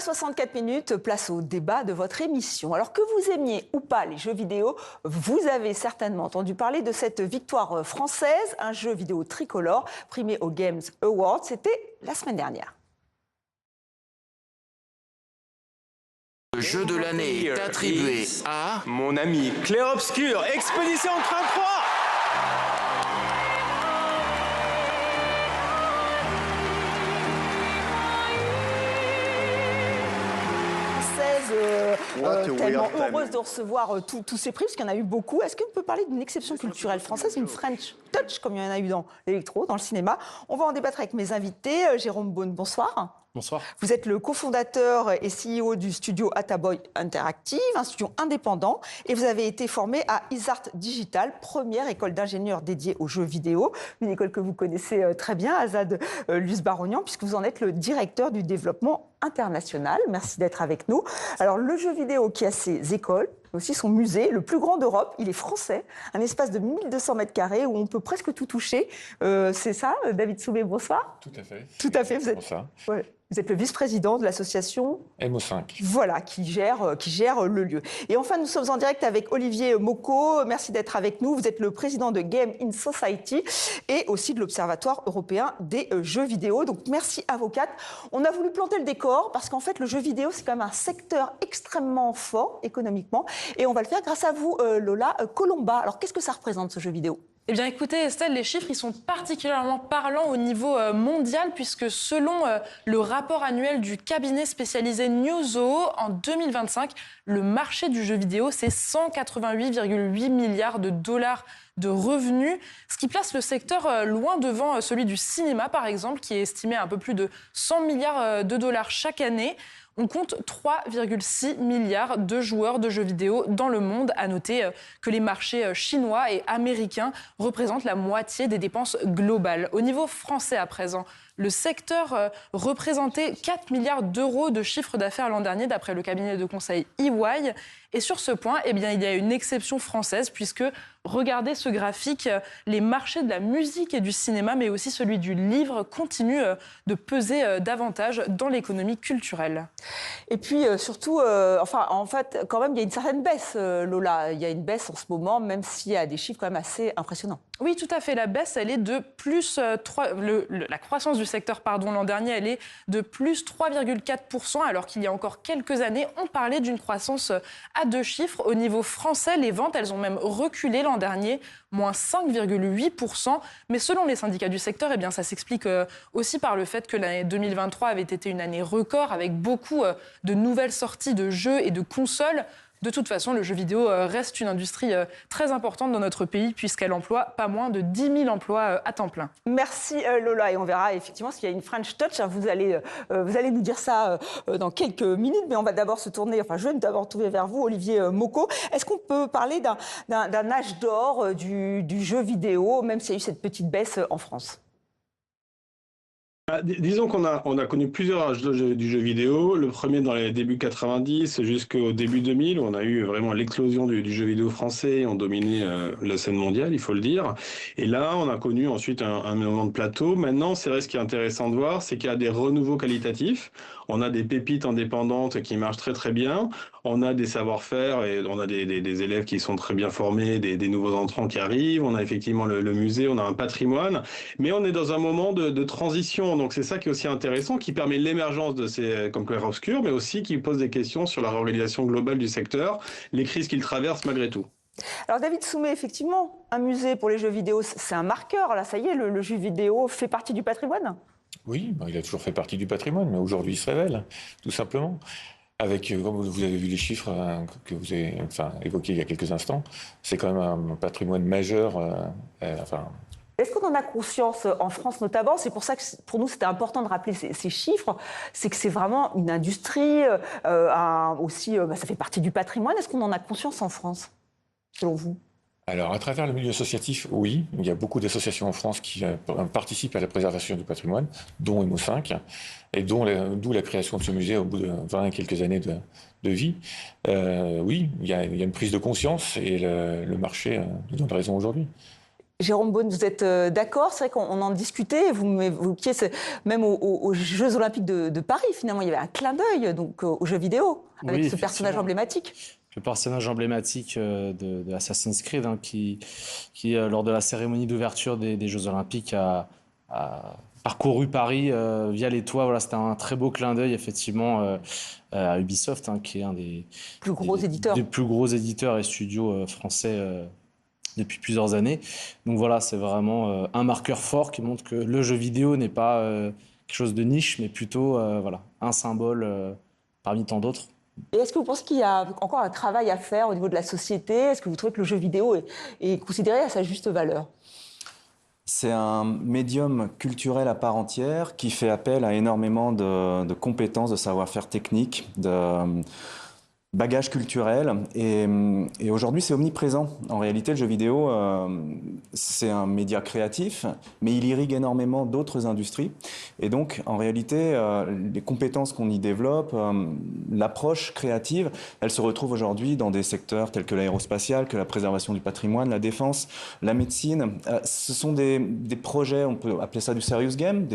64 minutes, place au débat de votre émission. Alors que vous aimiez ou pas les jeux vidéo, vous avez certainement entendu parler de cette victoire française, un jeu vidéo tricolore primé aux Games Awards. C'était la semaine dernière. Le jeu de l'année est attribué à... Mon ami Clair Obscur, Expédition Crainte Froid. Tellement heureuse de recevoir tous ces prix, parce qu'il y en a eu beaucoup. Est-ce qu'on peut parler d'une exception culturelle française, une French touch, comme il y en a eu dans l'électro, dans le cinéma? On va en débattre avec mes invités. Jérôme Beaune, bonsoir. Bonsoir. Vous êtes le cofondateur et CEO du studio Ataboy Interactive, un studio indépendant, et vous avez été formé à Isart Digital, première école d'ingénieurs dédiée aux jeux vidéo, une école que vous connaissez très bien, Azad Luce-Barognan, puisque vous en êtes le directeur du développement international. Merci d'être avec nous. Alors, le jeu vidéo qui a ses écoles, aussi son musée, le plus grand d'Europe, il est français, un espace de 1200 mètres carrés où on peut presque tout toucher. C'est ça, David Soubé, bonsoir. Tout à fait. Tout à fait, vous êtes... Bonsoir. Ouais. Vous êtes le vice-président de l'association MO5. Voilà, qui gère le lieu. Et enfin, nous sommes en direct avec Olivier Mocco. Merci d'être avec nous. Vous êtes le président de Game in Society et aussi de l'Observatoire européen des jeux vidéo. Donc, merci à vous quatre. On a voulu planter le décor parce qu'en fait, le jeu vidéo, c'est quand même un secteur extrêmement fort économiquement. Et on va le faire grâce à vous, Lola Colomba. Alors, qu'est-ce que ça représente, ce jeu vidéo ? Eh bien, écoutez, Estelle, les chiffres ils sont particulièrement parlants au niveau mondial, puisque selon le rapport annuel du cabinet spécialisé Newzoo, en 2025, le marché du jeu vidéo, c'est 188,8 milliards de dollars de revenus, ce qui place le secteur loin devant celui du cinéma, par exemple, qui est estimé à un peu plus de 100 milliards de dollars chaque année. On compte 3,6 milliards de joueurs de jeux vidéo dans le monde. À noter que les marchés chinois et américains représentent la moitié des dépenses globales. Au niveau français à présent, le secteur représentait 4 milliards d'euros de chiffre d'affaires l'an dernier, d'après le cabinet de conseil EY. Et sur ce point, eh bien, il y a une exception française, puisque, regardez ce graphique, les marchés de la musique et du cinéma, mais aussi celui du livre, continuent de peser davantage dans l'économie culturelle. Et puis, surtout, en fait, quand même, il y a une certaine baisse, Lola. Il y a une baisse en ce moment, même s'il y a des chiffres quand même assez impressionnants. Oui, tout à fait. La baisse, elle est de plus 3... la croissance du secteur, l'an dernier, elle est de plus 3,4%, alors qu'il y a encore quelques années, on parlait d'une croissance à deux chiffres. Au niveau français, les ventes, elles ont même reculé l'an dernier, moins 5,8%. Mais selon les syndicats du secteur, eh bien, ça s'explique aussi par le fait que l'année 2023 avait été une année record, avec beaucoup de nouvelles sorties de jeux et de consoles. De toute façon, le jeu vidéo reste une industrie très importante dans notre pays, puisqu'elle emploie pas moins de 10 000 emplois à temps plein. Merci Lola, et on verra effectivement s'il y a une French touch. Vous allez nous dire ça dans quelques minutes, mais on va d'abord je vais d'abord tourner vers vous, Olivier Mocco. Est-ce qu'on peut parler d'un âge d'or du jeu vidéo, même s'il y a eu cette petite baisse en France ? Disons qu'on a connu plusieurs âges du jeu vidéo. Le premier dans les débuts 90 jusqu'au début 2000, où on a eu vraiment l'explosion du jeu vidéo français. On dominait la scène mondiale, il faut le dire. Et là, on a connu ensuite un moment de plateau. Maintenant, c'est vrai, ce qui est intéressant de voir, c'est qu'il y a des renouveaux qualitatifs. On a des pépites indépendantes qui marchent très très bien. On a des savoir-faire et on a des élèves qui sont très bien formés, des nouveaux entrants qui arrivent. On a effectivement le musée, on a un patrimoine. Mais on est dans un moment de transition. Donc c'est ça qui est aussi intéressant, qui permet l'émergence de ces comme Clair Obscur, mais aussi qui pose des questions sur la réorganisation globale du secteur, les crises qu'il traverse malgré tout. Alors David Soumet, effectivement, un musée pour les jeux vidéo, c'est un marqueur. Là, ça y est, le jeu vidéo fait partie du patrimoine. Oui, il a toujours fait partie du patrimoine, mais aujourd'hui il se révèle, tout simplement. Avec, comme vous avez vu les chiffres que vous avez évoqués il y a quelques instants, c'est quand même un patrimoine majeur. Est-ce qu'on en a conscience en France notamment? C'est pour ça que pour nous c'était important de rappeler ces chiffres. C'est que c'est vraiment une industrie, aussi, ça fait partie du patrimoine. Est-ce qu'on en a conscience en France, selon vous? Alors, à travers le milieu associatif, oui. Il y a beaucoup d'associations en France qui participent à la préservation du patrimoine, dont MO5, et d'où la création de ce musée au bout de 20 et quelques années de vie. Oui, il y a une prise de conscience et le marché nous donne raison aujourd'hui. Jérôme Beaune, vous êtes d'accord? C'est vrai qu'on en discutait, vous évoquiez même aux Jeux Olympiques de Paris, finalement, il y avait un clin d'œil donc aux jeux vidéo, avec ce personnage emblématique. Le personnage emblématique de Assassin's Creed, hein, qui lors de la cérémonie d'ouverture des Jeux Olympiques, a parcouru Paris via les toits. Voilà, c'était un très beau clin d'œil, effectivement, à Ubisoft, hein, qui est un des plus gros éditeurs. Des plus gros éditeurs et studios français depuis plusieurs années. Donc voilà, c'est vraiment un marqueur fort qui montre que le jeu vidéo n'est pas quelque chose de niche, mais plutôt voilà, un symbole parmi tant d'autres. Et est-ce que vous pensez qu'il y a encore un travail à faire au niveau de la société? Est-ce que vous trouvez que le jeu vidéo est considéré à sa juste valeur? C'est un médium culturel à part entière qui fait appel à énormément de compétences, de savoir-faire technique, de bagage culturel. Et aujourd'hui, c'est omniprésent. En réalité, le jeu vidéo, c'est un média créatif, mais il irrigue énormément d'autres industries. Et donc, en réalité, les compétences qu'on y développe, l'approche créative, elle se retrouve aujourd'hui dans des secteurs tels que l'aérospatial, que la préservation du patrimoine, la défense, la médecine. Ce sont des projets, on peut appeler ça du serious game.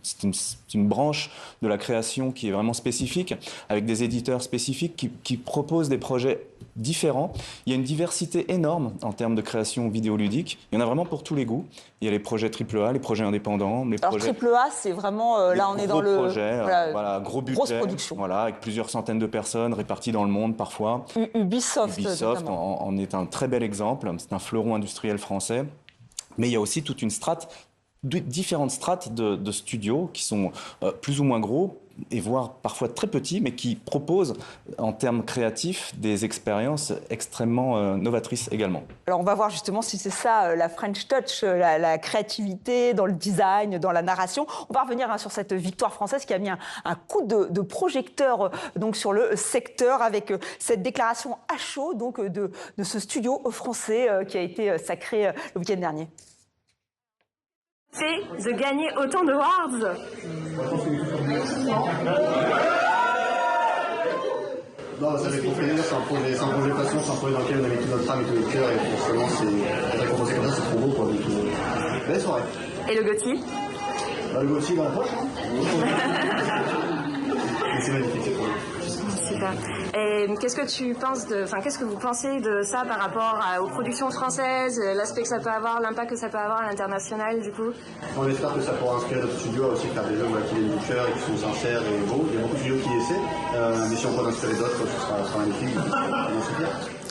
C'est une branche de la création qui est vraiment spécifique, avec des éditeurs spécifiques qui proposent des projets différents. Il y a une diversité énorme en termes de création vidéoludique. Il y en a vraiment pour tous les goûts. Il y a les projets AAA, les projets indépendants. Alors AAA, c'est vraiment, là on est dans le... Projet, voilà, gros budget, grosse production. Voilà, avec plusieurs centaines de personnes réparties dans le monde parfois. Ubisoft en est un très bel exemple. C'est un fleuron industriel français. Mais il y a aussi toute une strate, différentes strates de studios qui sont plus ou moins gros, et voire parfois très petits, mais qui proposent, en termes créatifs, des expériences extrêmement novatrices également. Alors on va voir justement si c'est ça, la French Touch, la créativité dans le design, dans la narration. On va revenir sur cette victoire française qui a mis un coup de projecteur donc, sur le secteur, avec cette déclaration à chaud donc, de ce studio français qui a été sacré le week-end dernier. C'est de gagner autant de awards. Non, ça fait trop plaisir, c'est un projet passion, c'est un projet dans lequel on a mis toute notre âme et tout notre cœur, et forcément, c'est récompensé comme ça, c'est trop beau, quoi. Donc, belle soirée. Et le Gauthier? Le Gauthier dans la poche, hein. C'est magnifique, c'est trop beau. Super. Et qu'est-ce que vous pensez de ça par rapport aux productions françaises, l'aspect que ça peut avoir, l'impact que ça peut avoir à l'international, du coup? On espère que ça pourra inspirer d'autres studios à aussi faire des jeux qui viennent du cœur et qui sont sincères et beaux. Il y a beaucoup de studios qui essaient, mais si on peut en inspirer d'autres, ce sera magnifique.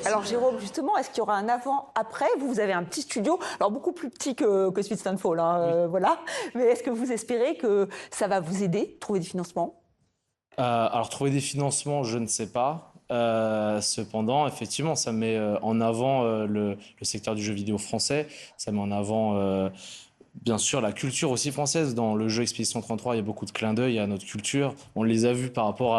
Alors Jérôme, justement, est-ce qu'il y aura un avant-après? Vous avez un petit studio, alors beaucoup plus petit que Sweet Stanfall, hein, voilà. Mais est-ce que vous espérez que ça va vous aider, trouver des financements? Alors, trouver des financements, je ne sais pas. Cependant, effectivement, ça met en avant le secteur du jeu vidéo français. Ça met en avant, bien sûr, la culture aussi française. Dans le jeu Expédition 33, il y a beaucoup de clins d'œil à notre culture. On les a vus par rapport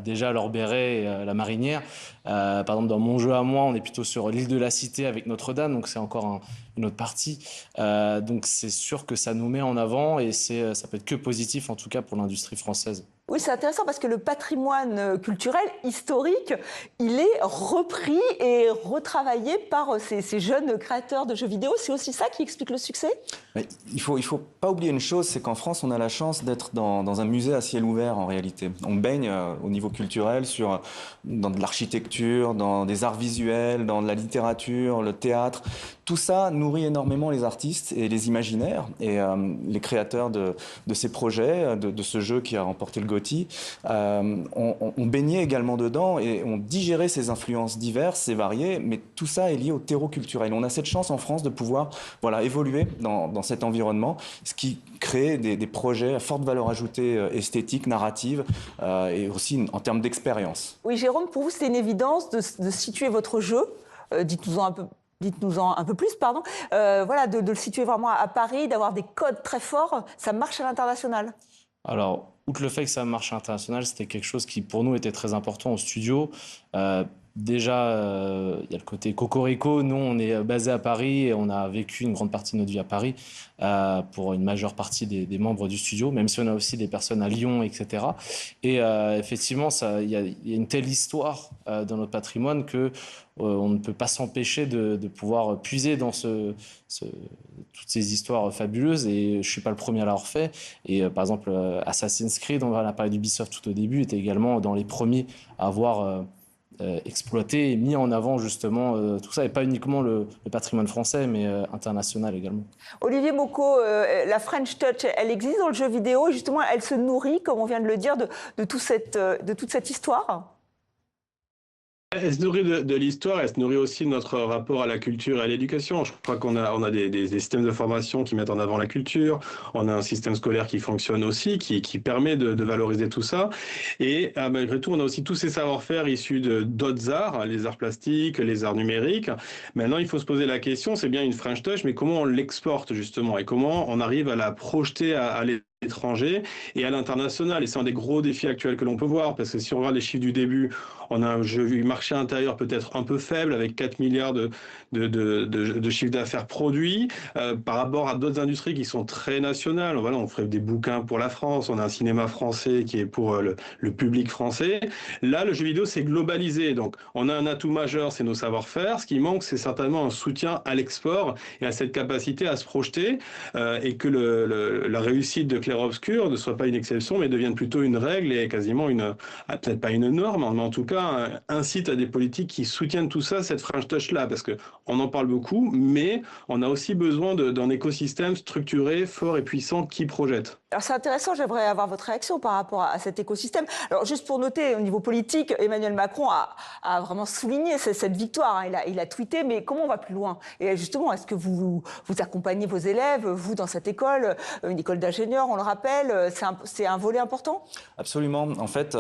déjà à leur béret et à la marinière. Par exemple, dans mon jeu à moi, on est plutôt sur l'île de la Cité avec Notre-Dame, donc c'est encore une autre partie. Donc c'est sûr que ça nous met en avant et ça peut être que positif, en tout cas pour l'industrie française. Oui, c'est intéressant parce que le patrimoine culturel, historique, il est repris et retravaillé par ces jeunes créateurs de jeux vidéo. C'est aussi ça qui explique le succès? Mais il faut pas oublier une chose, c'est qu'en France, on a la chance d'être dans un musée à ciel ouvert en réalité. On baigne au niveau culturel dans de l'architecture, dans des arts visuels, dans de la littérature, le théâtre. Tout ça nourrit énormément les artistes et les imaginaires. Et les créateurs de ces projets, de ce jeu qui a remporté le Gauthier, on baignait également dedans et on digérait ces influences diverses et variées, mais tout ça est lié au terreau culturel. On a cette chance en France de pouvoir évoluer dans cet environnement, ce qui crée des projets à forte valeur ajoutée esthétique, narrative et aussi en termes d'expérience. Oui, Jérôme, pour vous, c'était une évidence de situer votre jeu. Dites-nous-en un peu plus, pardon. De le situer vraiment à Paris, d'avoir des codes très forts. Ça marche à l'international? Alors, outre le fait que ça marche à l'international, c'était quelque chose qui, pour nous, était très important au studio. Déjà, il y a le côté cocorico. Nous, on est basé à Paris et on a vécu une grande partie de notre vie à Paris pour une majeure partie des membres du studio, même si on a aussi des personnes à Lyon, etc. Et effectivement, il y a une telle histoire dans notre patrimoine que on ne peut pas s'empêcher de pouvoir puiser dans toutes ces histoires fabuleuses. Et je ne suis pas le premier à l'avoir fait. Et par exemple, Assassin's Creed, on a parlé d'Ubisoft tout au début, était également dans les premiers à avoir exploité et mis en avant justement tout ça, et pas uniquement le patrimoine français, mais international également. Olivier Mocco, la French Touch, elle existe dans le jeu vidéo et justement elle se nourrit, comme on vient de le dire, de toute cette histoire. Elle se nourrit de l'histoire, elle se nourrit aussi de notre rapport à la culture et à l'éducation. Je crois qu'on a des systèmes de formation qui mettent en avant la culture, on a un système scolaire qui fonctionne aussi, qui permet de valoriser tout ça. Et malgré tout, on a aussi tous ces savoir-faire issus d'autres arts, les arts plastiques, les arts numériques. Maintenant, il faut se poser la question, c'est bien une French Touch, mais comment on l'exporte justement et comment on arrive à la projeter à l'étranger et à l'international. Et c'est un des gros défis actuels que l'on peut voir, parce que si on regarde les chiffres du début, on a un marché intérieur peut-être un peu faible, avec 4 milliards de chiffre d'affaires produits, par rapport à d'autres industries qui sont très nationales. Voilà, on ferait des bouquins pour la France, on a un cinéma français qui est pour le public français. Là, le jeu vidéo, c'est globalisé. Donc, on a un atout majeur, c'est nos savoir-faire. Ce qui manque, c'est certainement un soutien à l'export et à cette capacité à se projeter, et que la réussite de Clair Obscur ne soit pas une exception, mais devienne plutôt une règle et quasiment peut-être pas une norme, mais en tout cas incite à des politiques qui soutiennent tout ça, cette French Touch-là, parce qu'on en parle beaucoup, mais on a aussi besoin d'un écosystème structuré, fort et puissant qui projette. Alors c'est intéressant, j'aimerais avoir votre réaction par rapport à cet écosystème. Alors juste pour noter, au niveau politique, Emmanuel Macron a vraiment souligné cette victoire, hein. Il a tweeté, mais comment on va plus loin? Et justement, est-ce que vous accompagnez vos élèves, vous, dans cette école, une école d'ingénieurs, on le rappelle, c'est un volet important? Absolument. En fait,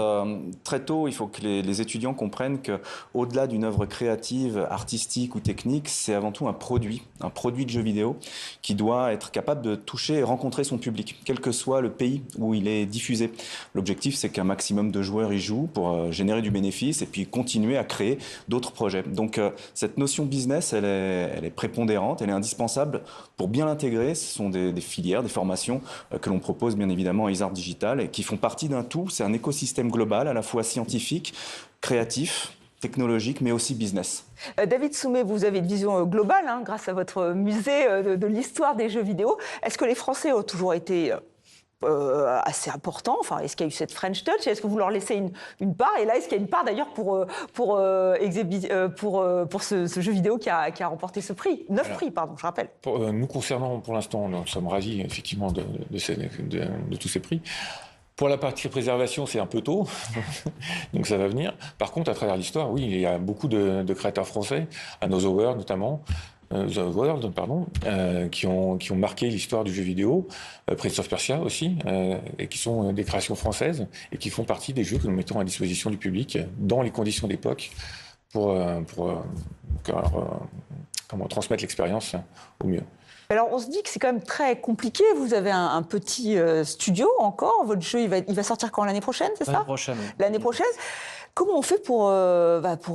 très tôt, il faut que les étudiants comprennent qu'au-delà d'une œuvre créative, artistique ou technique, c'est avant tout un produit de jeu vidéo qui doit être capable de toucher et rencontrer son public, quel que soit le pays où il est diffusé. L'objectif, c'est qu'un maximum de joueurs y jouent pour générer du bénéfice et puis continuer à créer d'autres projets. Donc, cette notion business, elle est prépondérante, elle est indispensable. Pour bien l'intégrer, ce sont des filières, des formations que l'on propose bien évidemment à Isart Digital et qui font partie d'un tout. C'est un écosystème global, à la fois scientifique, créatif, technologique, mais aussi business. David Soumet, vous avez une vision globale, hein, grâce à votre musée de l'histoire des jeux vidéo. Est-ce que les Français ont toujours été assez importants? Enfin, est-ce qu'il y a eu cette French Touch? Est-ce que vous leur laissez une part? Et là, est-ce qu'il y a une part d'ailleurs pour ce jeu vidéo qui a remporté ce prix? 9 prix, pardon, je rappelle. Nous concernant, pour l'instant, nous sommes ravis effectivement de tous ces prix. Pour la partie préservation, c'est un peu tôt, donc ça va venir. Par contre, à travers l'histoire, oui, il y a beaucoup de créateurs français, Another World notamment, qui ont marqué l'histoire du jeu vidéo, Prince of Persia aussi, et qui sont des créations françaises et qui font partie des jeux que nous mettons à disposition du public dans les conditions d'époque pour transmettre l'expérience au mieux. Alors, on se dit que c'est quand même très compliqué. Vous avez un petit studio encore. Votre jeu, il va sortir quand? L'année prochaine, c'est ça? L'année prochaine. Oui. L'année prochaine. Comment on fait pour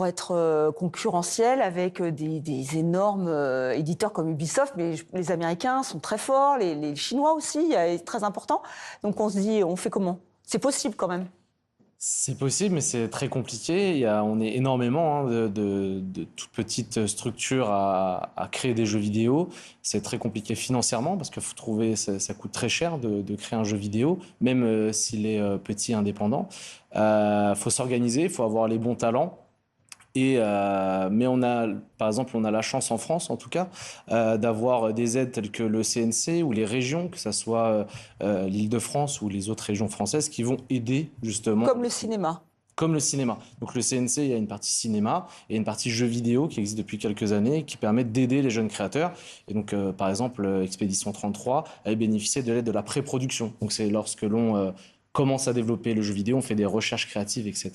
être concurrentiel avec des énormes éditeurs comme Ubisoft? Mais les Américains sont très forts, les Chinois aussi, c'est très important. Donc, on se dit, on fait comment? C'est possible quand même. C'est possible, mais c'est très compliqué. On est énormément de toutes petites structures à créer des jeux vidéo. C'est très compliqué financièrement parce qu'il faut trouver, ça coûte très cher de créer un jeu vidéo, même s'il est petit et indépendant. Faut s'organiser, il faut avoir les bons talents. Mais par exemple, on a la chance en France, en tout cas, d'avoir des aides telles que le CNC ou les régions, que ce soit l'Île-de-France ou les autres régions françaises, qui vont aider justement. Comme le cinéma. Comme le cinéma. Donc le CNC, il y a une partie cinéma et une partie jeux vidéo qui existe depuis quelques années, qui permettent d'aider les jeunes créateurs. Et donc, par exemple, Expédition 33 a bénéficié de l'aide de la pré-production. Donc c'est lorsque l'on commence à développer le jeu vidéo, on fait des recherches créatives, etc.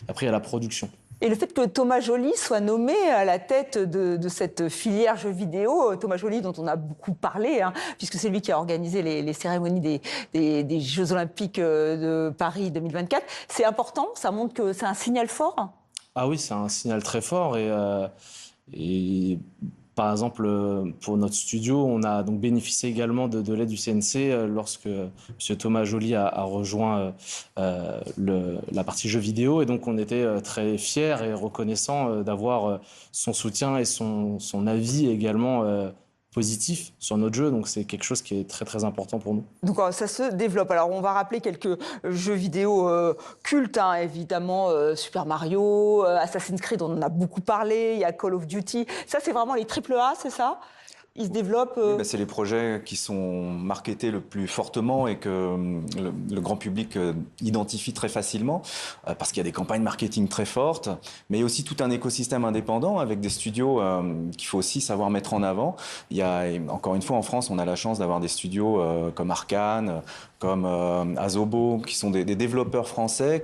Après, il y a la production. Et le fait que Thomas Joly soit nommé à la tête de cette filière jeux vidéo, Thomas Joly dont on a beaucoup parlé, hein, puisque c'est lui qui a organisé les cérémonies des Jeux Olympiques de Paris 2024, c'est important, ça montre que c'est un signal fort? Ah oui, c'est un signal très fort et par exemple, pour notre studio, on a donc bénéficié également de l'aide du CNC lorsque M. Thomas Joly a rejoint la partie jeux vidéo. Et donc, on était très fiers et reconnaissants d'avoir son soutien et son avis également positif sur notre jeu. Donc, c'est quelque chose qui est très, très important pour nous. Donc ça se développe. Alors on va rappeler quelques jeux vidéo cultes, hein, évidemment Super Mario, Assassin's Creed, on en a beaucoup parlé, il y a Call of Duty. Ça c'est vraiment les AAA, c'est ça? Ils se développent C'est les projets qui sont marketés le plus fortement et que le grand public identifie très facilement parce qu'il y a des campagnes marketing très fortes, mais il y a aussi tout un écosystème indépendant avec des studios qu'il faut aussi savoir mettre en avant. Il y a, encore une fois, en France, on a la chance d'avoir des studios comme Arkane, comme Asobo, qui sont des développeurs français,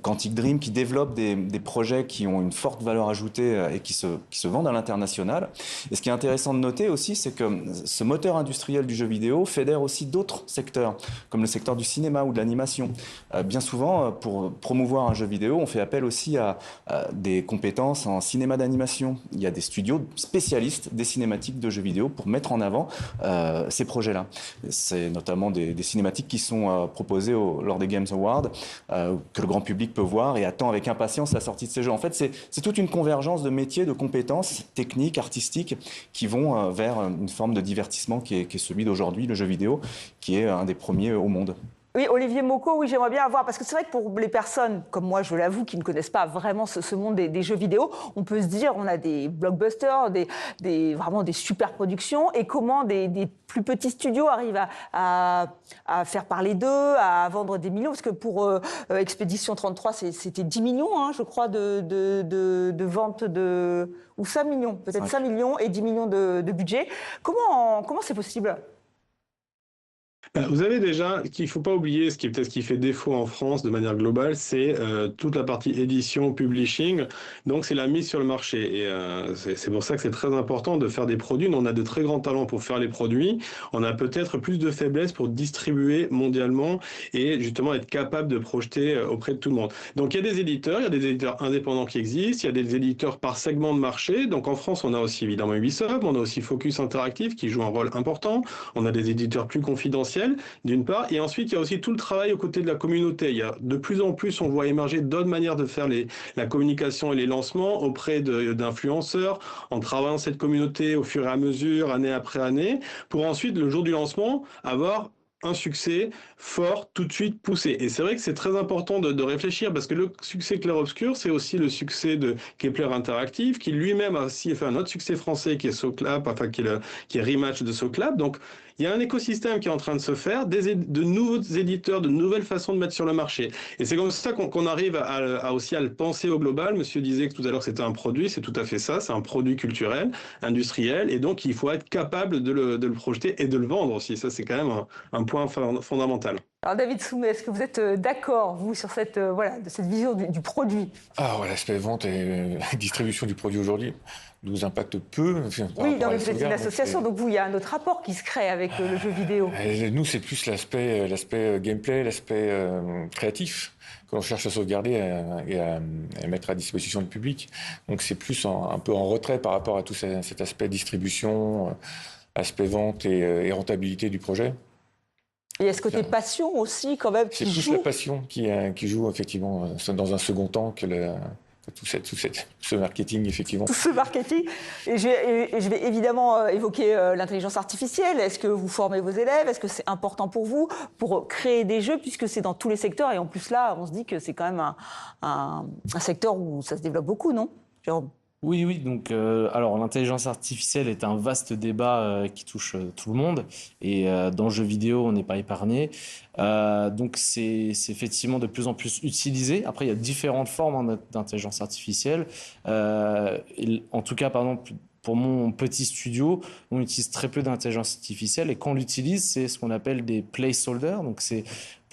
Quantic Dream, qui développent des projets qui ont une forte valeur ajoutée et qui se vendent à l'international. Et ce qui est intéressant de noter aussi, c'est que ce moteur industriel du jeu vidéo fédère aussi d'autres secteurs, comme le secteur du cinéma ou de l'animation. Bien souvent, pour promouvoir un jeu vidéo, on fait appel aussi à des compétences en cinéma d'animation. Il y a des studios spécialistes des cinématiques de jeux vidéo pour mettre en avant ces projets-là. C'est notamment des cinématiques qui sont proposées lors des Games Awards, que le grand public peut voir et attend avec impatience la sortie de ces jeux. En fait, c'est toute une convergence de métiers, de compétences techniques, artistiques, qui vont vers une forme de divertissement qui est celui d'aujourd'hui, le jeu vidéo, qui est un des premiers au monde. Oui, Olivier Mocco, oui, j'aimerais bien avoir, parce que c'est vrai que pour les personnes comme moi, je l'avoue, qui ne connaissent pas vraiment ce monde des jeux vidéo, on peut se dire, on a des blockbusters, vraiment des super productions, et comment des plus petits studios arrivent à faire parler d'eux, à vendre des millions, parce que pour Expédition 33, c'était 10 millions, hein, je crois, de ventes ou 5 millions, peut-être 5 millions et 10 millions de budget. Comment c'est possible ? Vous avez déjà, qu'il ne faut pas oublier, ce qui est peut-être ce qui fait défaut en France de manière globale, c'est toute la partie édition, publishing. Donc c'est la mise sur le marché. Et c'est pour ça que c'est très important de faire des produits. Nous, on a de très grands talents pour faire les produits. On a peut-être plus de faiblesse pour distribuer mondialement et justement être capable de projeter auprès de tout le monde. Donc il y a des éditeurs, il y a des éditeurs indépendants qui existent, il y a des éditeurs par segment de marché. Donc en France, on a aussi évidemment Ubisoft, on a aussi Focus Interactive qui joue un rôle important. On a des éditeurs plus confidentiels, d'une part, et ensuite il y a aussi tout le travail aux côtés de la communauté. Il y a de plus en plus, on voit émerger d'autres manières de faire la communication et les lancements auprès d'influenceurs, en travaillant cette communauté au fur et à mesure, année après année, pour ensuite, le jour du lancement, avoir un succès fort, tout de suite poussé. Et c'est vrai que c'est très important de réfléchir, parce que le succès Clair Obscur, c'est aussi le succès de Kepler Interactive, qui lui-même a aussi fait un autre succès français qui est Soclap, enfin qui est Rematch de Soclap. Donc il y a un écosystème qui est en train de se faire, de nouveaux éditeurs, de nouvelles façons de mettre sur le marché. Et c'est comme ça qu'on arrive aussi à le penser au global. Monsieur disait que tout à l'heure c'était un produit, c'est tout à fait ça, c'est un produit culturel, industriel, et donc il faut être capable de le projeter et de le vendre aussi. Ça, c'est quand même un point fondamental. Alors David Soumet, est-ce que vous êtes d'accord, vous, sur cette vision du produit ? Ah ouais, l'aspect vente et distribution du produit aujourd'hui nous impacte peu. Oui, non, mais vous êtes une association, donc vous, il y a un autre rapport qui se crée avec le jeu vidéo. Nous, c'est plus l'aspect gameplay, l'aspect créatif que l'on cherche à sauvegarder et à mettre à disposition du public. Donc c'est plus un peu en retrait par rapport à tout cet aspect distribution, aspect vente et rentabilité du projet. Et est-ce que passion aussi, quand même, qui joue ? C'est plus la passion qui joue, effectivement, dans un second temps que ce marketing, effectivement. Tout ce marketing. Et je vais évidemment évoquer l'intelligence artificielle. Est-ce que vous formez vos élèves ? Est-ce que c'est important pour vous pour créer des jeux, puisque c'est dans tous les secteurs? Et en plus, là, on se dit que c'est quand même un secteur où ça se développe beaucoup, non, Jérôme ? Oui, donc alors l'intelligence artificielle est un vaste débat qui touche tout le monde et dans le jeu vidéo on n'est pas épargné. Donc c'est effectivement de plus en plus utilisé. Après il y a différentes formes d'intelligence artificielle. En tout cas, par exemple, pour mon petit studio, on utilise très peu d'intelligence artificielle et quand on l'utilise, c'est ce qu'on appelle des placeholders. Donc c'est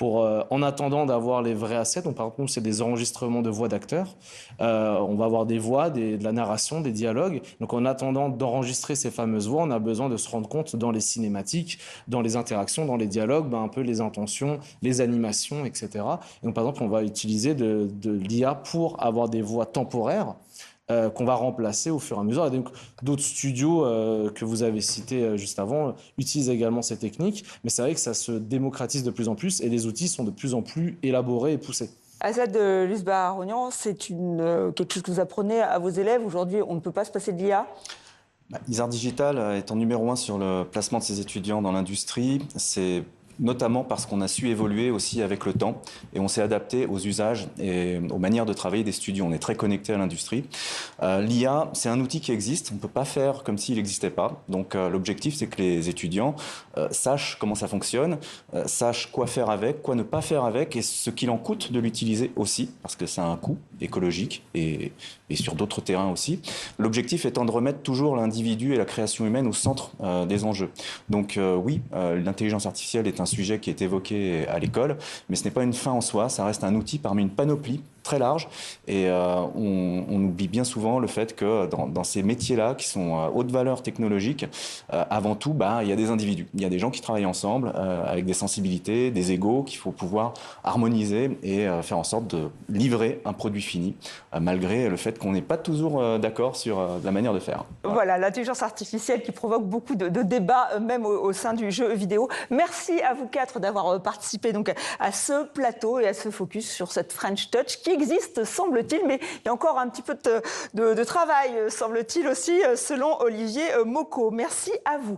en attendant d'avoir les vrais assets. Donc, par exemple, c'est des enregistrements de voix d'acteurs. On va avoir des voix, de la narration, des dialogues. Donc, en attendant d'enregistrer ces fameuses voix, on a besoin de se rendre compte dans les cinématiques, dans les interactions, dans les dialogues, un peu les intentions, les animations, etc. Et donc, par exemple, on va utiliser de l'IA pour avoir des voix temporaires qu'on va remplacer au fur et à mesure. Et donc, d'autres studios que vous avez cités juste avant utilisent également ces techniques, mais c'est vrai que ça se démocratise de plus en plus et les outils sont de plus en plus élaborés et poussés. Azad Lusbaharognan, c'est quelque chose que vous apprenez à vos élèves. Aujourd'hui, on ne peut pas se passer de l'IA. Isart Digital étant numéro 1 sur le placement de ses étudiants dans l'industrie, c'est notamment parce qu'on a su évoluer aussi avec le temps et on s'est adapté aux usages et aux manières de travailler des studios. On est très connecté à l'industrie. L'IA, c'est un outil qui existe. On ne peut pas faire comme s'il n'existait pas. Donc l'objectif, c'est que les étudiants sachent comment ça fonctionne, sachent quoi faire avec, quoi ne pas faire avec et ce qu'il en coûte de l'utiliser aussi, parce que ça a un coût écologique et sur d'autres terrains aussi. L'objectif étant de remettre toujours l'individu et la création humaine au centre des enjeux. Donc oui, l'intelligence artificielle est un sujet qui est évoqué à l'école, mais ce n'est pas une fin en soi, ça reste un outil parmi une panoplie très large et on oublie bien souvent le fait que dans ces métiers-là qui sont haute valeur technologique, avant tout, il y a des individus, il y a des gens qui travaillent ensemble avec des sensibilités, des égos qu'il faut pouvoir harmoniser et faire en sorte de livrer un produit fini, malgré le fait qu'on n'est pas toujours d'accord sur la manière de faire. Voilà, l'intelligence artificielle qui provoque beaucoup de débats, même au sein du jeu vidéo. Merci à vous 4 d'avoir participé donc à ce plateau et à ce focus sur cette French Touch qui existe, semble-t-il, mais il y a encore un petit peu de travail, semble-t-il aussi, selon Olivier Mocco. Merci à vous.